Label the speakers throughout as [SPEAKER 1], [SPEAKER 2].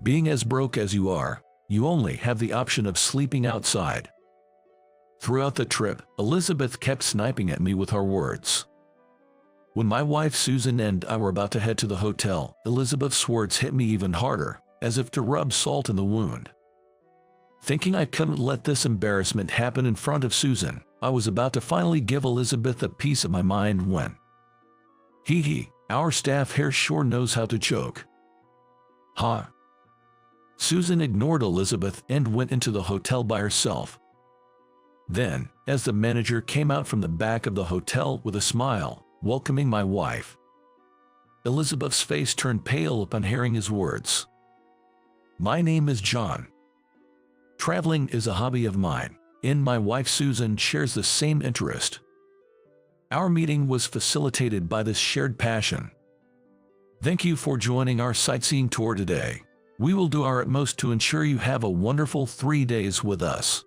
[SPEAKER 1] Being as broke as you are, you only have the option of sleeping outside. Throughout the trip, Elizabeth kept sniping at me with her words. When my wife Susan and I were about to head to the hotel, Elizabeth's words hit me even harder, as if to rub salt in the wound. Thinking I couldn't let this embarrassment happen in front of Susan, I was about to finally give Elizabeth a piece of my mind when… Hee, our staff here sure knows how to choke. Huh? Susan ignored Elizabeth and went into the hotel by herself. Then, as the manager came out from the back of the hotel with a smile, welcoming my wife, Elizabeth's face turned pale upon hearing his words. My name is John. Traveling is a hobby of mine, and my wife Susan shares the same interest. Our meeting was facilitated by this shared passion. Thank you for joining our sightseeing tour today. We will do our utmost to ensure you have a wonderful 3 days with us.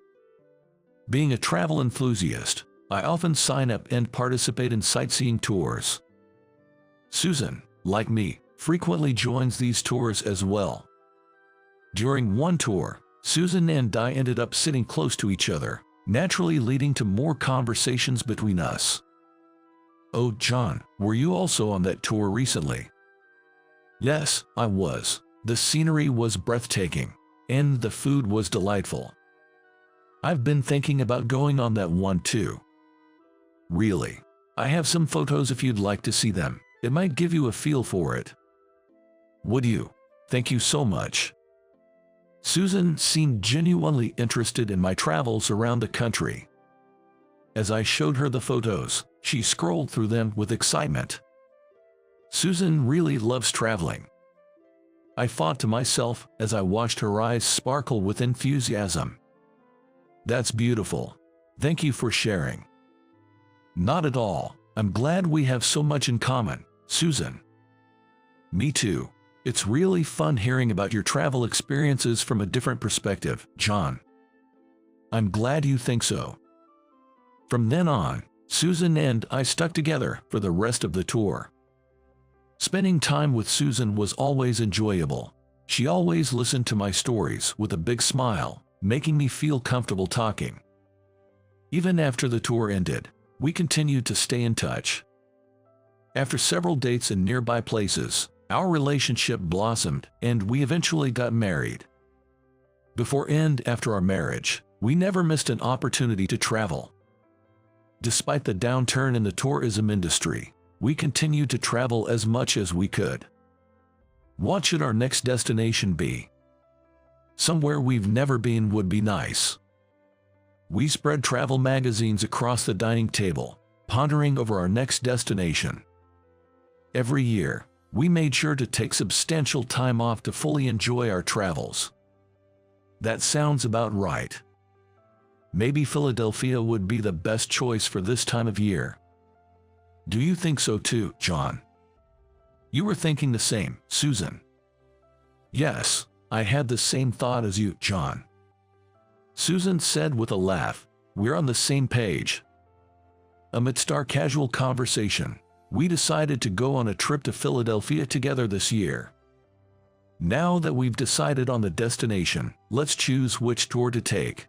[SPEAKER 1] Being a travel enthusiast, I often sign up and participate in sightseeing tours. Susan, like me, frequently joins these tours as well. During one tour, Susan and I ended up sitting close to each other, naturally leading to more conversations between us. Oh, John, were you also on that tour recently? Yes, I was. The scenery was breathtaking, and the food was delightful. I've been thinking about going on that one too. Really? I have some photos if you'd like to see them. It might give you a feel for it. Would you? Thank you so much. Susan seemed genuinely interested in my travels around the country. As I showed her the photos, she scrolled through them with excitement. Susan really loves traveling. I thought to myself as I watched her eyes sparkle with enthusiasm. That's beautiful. Thank you for sharing. Not at all. I'm glad we have so much in common, Susan. Me too. It's really fun hearing about your travel experiences from a different perspective, John. I'm glad you think so. From then on, Susan and I stuck together for the rest of the tour. Spending time with Susan was always enjoyable. She always listened to my stories with a big smile, making me feel comfortable talking. Even after the tour ended, we continued to stay in touch. After several dates in nearby places, our relationship blossomed and we eventually got married. Before and after our marriage, we never missed an opportunity to travel. Despite the downturn in the tourism industry, we continued to travel as much as we could. What should our next destination be? Somewhere we've never been would be nice. We spread travel magazines across the dining table, pondering over our next destination. Every year, we made sure to take substantial time off to fully enjoy our travels. That sounds about right. Maybe Philadelphia would be the best choice for this time of year. Do you think so too, John? You were thinking the same, Susan. Yes, I had the same thought as you, John. Susan said with a laugh. We're on the same page. Amidst our casual conversation, we decided to go on a trip to Philadelphia together this year. Now that we've decided on the destination, let's choose which tour to take.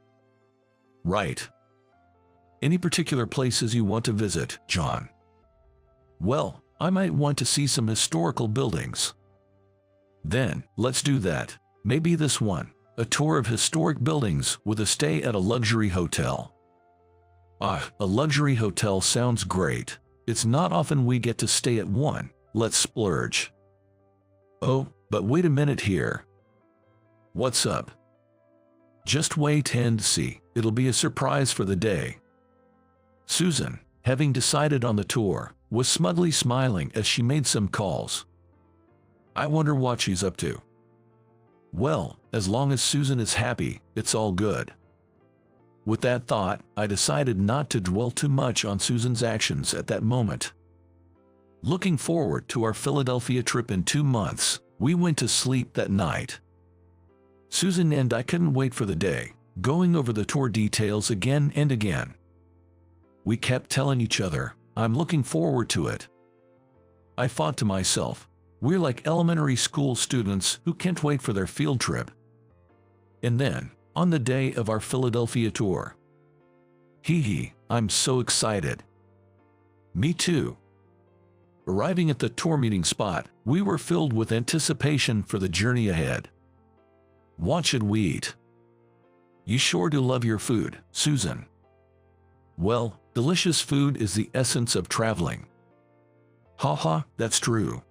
[SPEAKER 1] Right. Any particular places you want to visit, John? Well, I might want to see some historical buildings. Then, let's do that. Maybe this one, a tour of historic buildings with a stay at a luxury hotel. Ah, a luxury hotel sounds great. It's not often we get to stay at one. Let's splurge. Oh, but wait a minute here. What's up? Just wait and see. It'll be a surprise for the day. Susan, having decided on the tour, was smugly smiling as she made some calls. I wonder what she's up to. Well, as long as Susan is happy, it's all good. With that thought, I decided not to dwell too much on Susan's actions at that moment. Looking forward to our Philadelphia trip in 2 months, we went to sleep that night. Susan and I couldn't wait for the day, going over the tour details again and again. We kept telling each other, I'm looking forward to it. I thought to myself, We're like elementary school students who can't wait for their field trip. And then, on the day of our Philadelphia tour. Hee, I'm so excited. Me too. Arriving at the tour meeting spot, we were filled with anticipation for the journey ahead. What should we eat? You sure do love your food, Susan. Well, delicious food is the essence of traveling. Haha, that's true.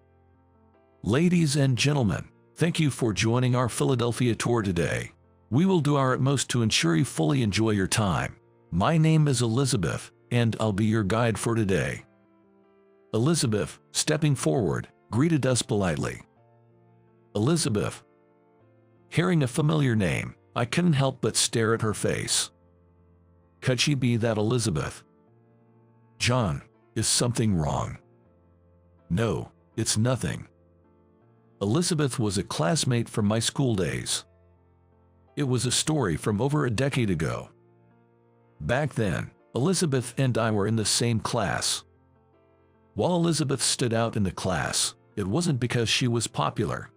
[SPEAKER 1] Ladies and gentlemen, thank you for joining our Philadelphia tour today. We will do our utmost to ensure you fully enjoy your time. My name is Elizabeth, and I'll be your guide for today. Elizabeth, stepping forward, greeted us politely. Elizabeth. Hearing a familiar name, I couldn't help but stare at her face. Could she be that Elizabeth? John, is something wrong? No, it's nothing. Elizabeth was a classmate from my school days. It was a story from over a decade ago. Back then, Elizabeth and I were in the same class. While Elizabeth stood out in the class, it wasn't because she was popular.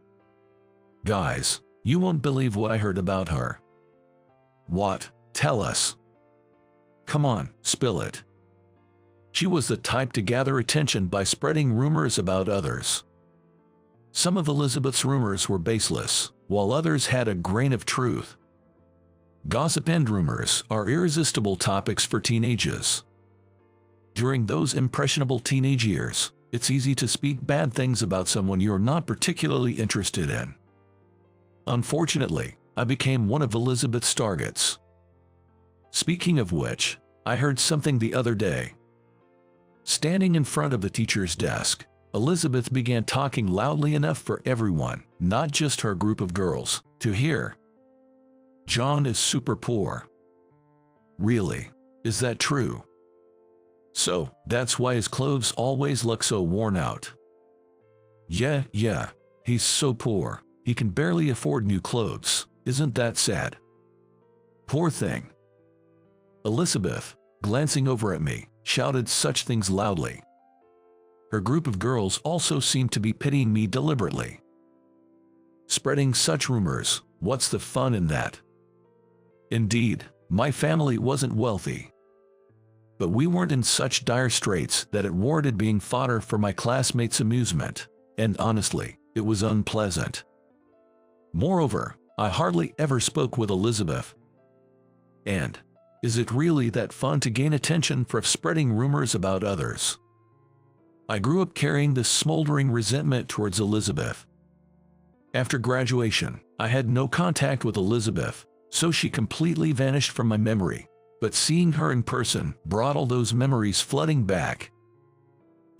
[SPEAKER 1] Guys, you won't believe what I heard about her. What? Tell us. Come on, spill it. She was the type to gather attention by spreading rumors about others. Some of Elizabeth's rumors were baseless, while others had a grain of truth. Gossip and rumors are irresistible topics for teenagers. During those impressionable teenage years, it's easy to speak bad things about someone you're not particularly interested in. Unfortunately, I became one of Elizabeth's targets. Speaking of which, I heard something the other day. Standing in front of the teacher's desk, Elizabeth began talking loudly enough for everyone, not just her group of girls, to hear. John is super poor. Really? Is that true? So, that's why his clothes always look so worn out. Yeah, he's so poor, he can barely afford new clothes. Isn't that sad? Poor thing. Elizabeth, glancing over at me, shouted such things loudly. Her group of girls also seemed to be pitying me deliberately. Spreading such rumors, what's the fun in that? Indeed, my family wasn't wealthy. But we weren't in such dire straits that it warranted being fodder for my classmates' amusement, and honestly, it was unpleasant. Moreover, I hardly ever spoke with Elizabeth. And, is it really that fun to gain attention for spreading rumors about others? I grew up carrying this smoldering resentment towards Elizabeth. After graduation, I had no contact with Elizabeth, so she completely vanished from my memory. But seeing her in person brought all those memories flooding back.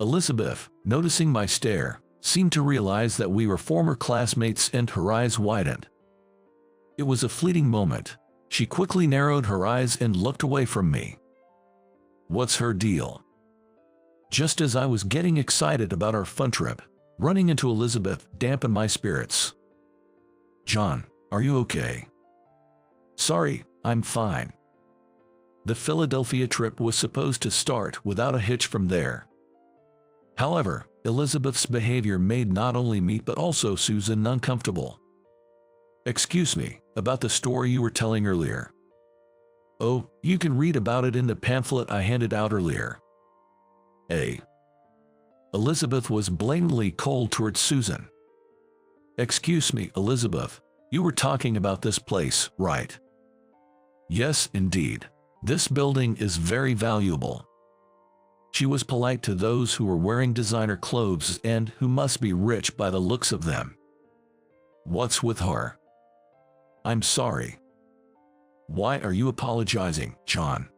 [SPEAKER 1] Elizabeth, noticing my stare, seemed to realize that we were former classmates and her eyes widened. It was a fleeting moment. She quickly narrowed her eyes and looked away from me. What's her deal? Just as I was getting excited about our fun trip, running into Elizabeth dampened my spirits. John, are you okay? Sorry, I'm fine. The Philadelphia trip was supposed to start without a hitch from there. However, Elizabeth's behavior made not only me but also Susan uncomfortable. Excuse me, about the story you were telling earlier. Oh, you can read about it in the pamphlet I handed out earlier. Elizabeth was blatantly cold towards Susan. Excuse me, Elizabeth, you were talking about this place, right? Yes, indeed. This building is very valuable. She was polite to those who were wearing designer clothes and who must be rich by the looks of them. What's with her? I'm sorry. Why are you apologizing, John?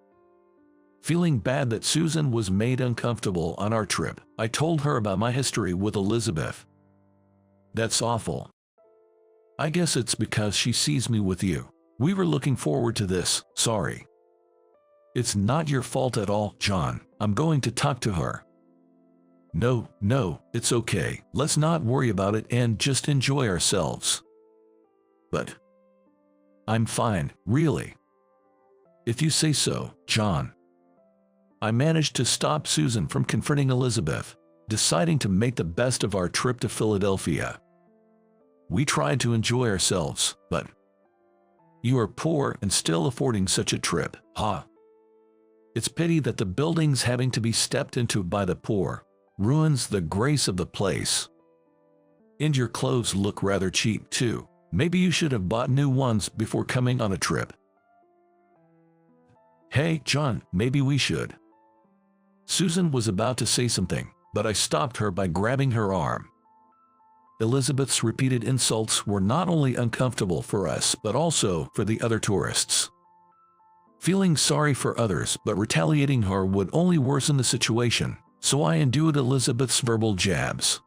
[SPEAKER 1] Feeling bad that Susan was made uncomfortable on our trip, I told her about my history with Elizabeth. That's awful. I guess it's because she sees me with you. We were looking forward to this, sorry. It's not your fault at all, John. I'm going to talk to her. No, it's okay. Let's not worry about it and just enjoy ourselves. But I'm fine, really. If you say so, John. I managed to stop Susan from confronting Elizabeth. deciding to make the best of our trip to Philadelphia. We tried to enjoy ourselves, but you are poor and still affording such a trip, huh? It's pity that the buildings having to be stepped into by the poor ruins the grace of the place. And your clothes look rather cheap too. Maybe you should have bought new ones before coming on a trip. Hey, John, maybe we should. Susan was about to say something, but I stopped her by grabbing her arm. Elizabeth's repeated insults were not only uncomfortable for us but also for the other tourists. Feeling sorry for others but retaliating her would only worsen the situation, so I endured Elizabeth's verbal jabs.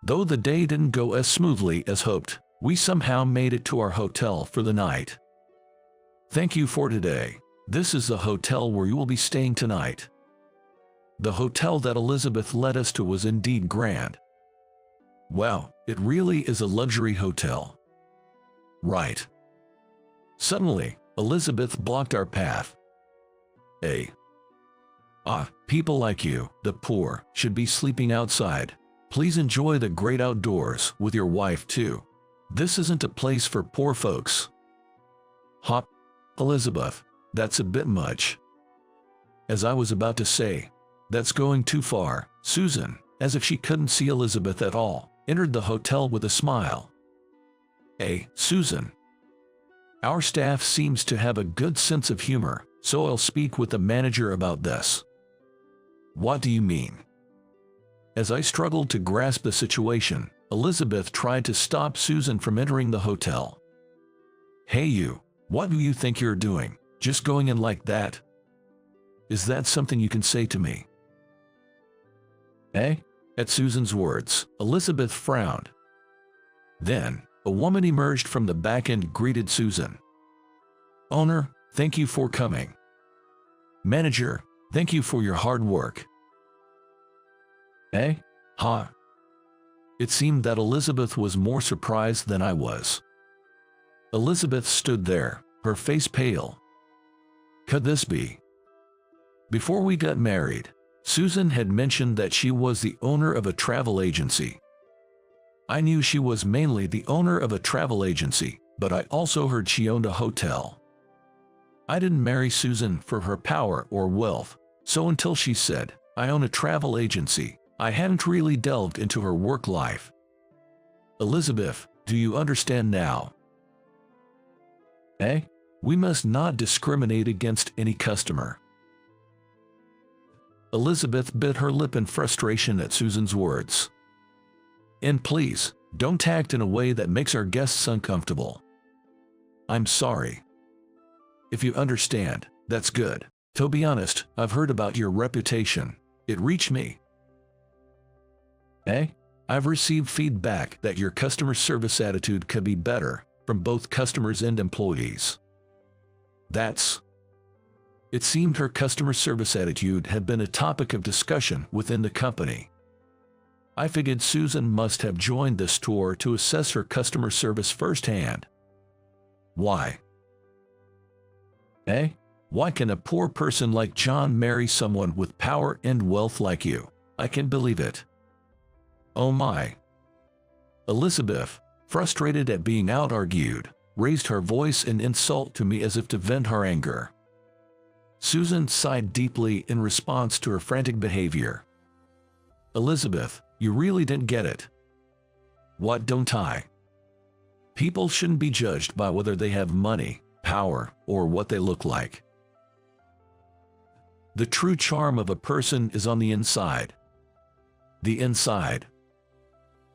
[SPEAKER 1] Though the day didn't go as smoothly as hoped, we somehow made it to our hotel for the night. Thank you for today. This is the hotel where you will be staying tonight. The hotel that Elizabeth led us to was indeed grand. Wow, it really is a luxury hotel. Right. Suddenly, Elizabeth blocked our path. People like you, the poor, should be sleeping outside. Please enjoy the great outdoors with your wife too. This isn't a place for poor folks. Elizabeth, that's a bit much. As I was about to say, that's going too far. Susan, as if she couldn't see Elizabeth at all, entered the hotel with a smile. Susan. Our staff seems to have a good sense of humor, so I'll speak with the manager about this. What do you mean? As I struggled to grasp the situation, Elizabeth tried to stop Susan from entering the hotel. Hey you, what do you think you're doing? Just going in like that? Is that something you can say to me? At Susan's words, Elizabeth frowned. Then, a woman emerged from the back and greeted Susan. Owner, thank you for coming. Manager, thank you for your hard work. It seemed that Elizabeth was more surprised than I was. Elizabeth stood there, her face pale. Could this be? Before we got married, Susan had mentioned that she was the owner of a travel agency. I knew she was mainly the owner of a travel agency, but I also heard she owned a hotel. I didn't marry Susan for her power or wealth, so until she said, I own a travel agency, I hadn't really delved into her work life. Elizabeth, do you understand now? We must not discriminate against any customer. Elizabeth bit her lip in frustration at Susan's words. And please, don't act in a way that makes our guests uncomfortable. I'm sorry. If you understand, that's good. To be honest, I've heard about your reputation. It reached me. I've received feedback that your customer service attitude could be better from both customers and employees. It seemed her customer service attitude had been a topic of discussion within the company. I figured Susan must have joined this tour to assess her customer service firsthand. Why? Why can a poor person like John marry someone with power and wealth like you? I can't believe it. Oh my. Elizabeth, frustrated at being out-argued, raised her voice in insult to me as if to vent her anger. Susan sighed deeply in response to her frantic behavior. Elizabeth, you really didn't get it. What don't I? People shouldn't be judged by whether they have money, power, or what they look like. The true charm of a person is on the inside. The inside.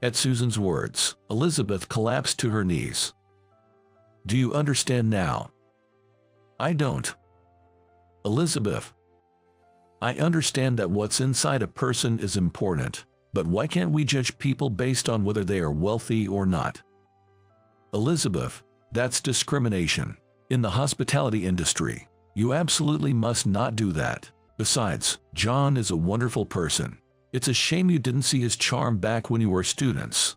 [SPEAKER 1] At Susan's words, Elizabeth collapsed to her knees. Do you understand now? I don't. Elizabeth, I understand that what's inside a person is important, but why can't we judge people based on whether they are wealthy or not? Elizabeth, that's discrimination. In the hospitality industry, you absolutely must not do that. Besides, John is a wonderful person. It's a shame you didn't see his charm back when you were students.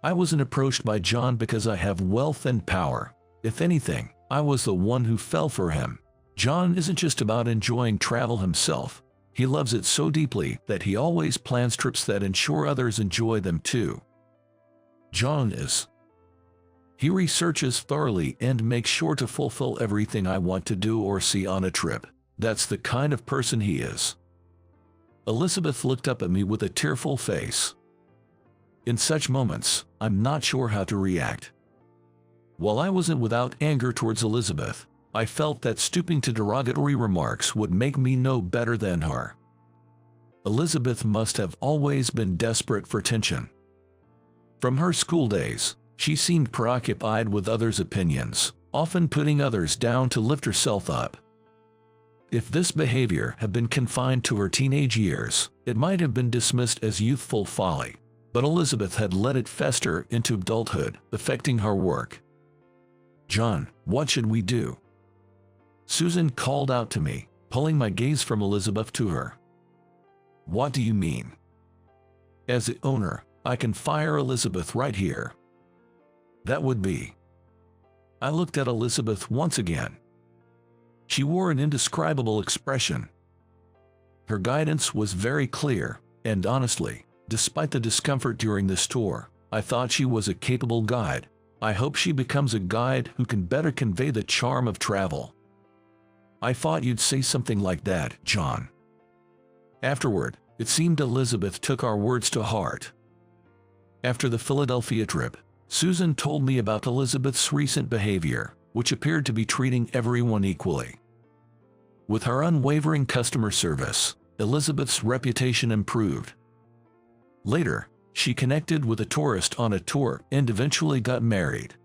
[SPEAKER 1] I wasn't approached by John because I have wealth and power. If anything, I was the one who fell for him. John isn't just about enjoying travel himself. He loves it so deeply that he always plans trips that ensure others enjoy them too. John is. He researches thoroughly and makes sure to fulfill everything I want to do or see on a trip. That's the kind of person he is. Elizabeth looked up at me with a tearful face. In such moments, I'm not sure how to react. While I wasn't without anger towards Elizabeth, I felt that stooping to derogatory remarks would make me no better than her. Elizabeth must have always been desperate for attention. From her school days, she seemed preoccupied with others' opinions, often putting others down to lift herself up. If this behavior had been confined to her teenage years, it might have been dismissed as youthful folly, but Elizabeth had let it fester into adulthood, affecting her work. "John, what should we do?" Susan called out to me, pulling my gaze from Elizabeth to her. "What do you mean?" "As the owner, I can fire Elizabeth right here." "That would be..." I looked at Elizabeth once again. She wore an indescribable expression. Her guidance was very clear, and honestly, despite the discomfort during this tour, I thought she was a capable guide. I hope she becomes a guide who can better convey the charm of travel. "I thought you'd say something like that, John." Afterward, it seemed Elizabeth took our words to heart. After the Philadelphia trip, Susan told me about Elizabeth's recent behavior, which appeared to be treating everyone equally. With her unwavering customer service, Elizabeth's reputation improved. Later, she connected with a tourist on a tour and eventually got married.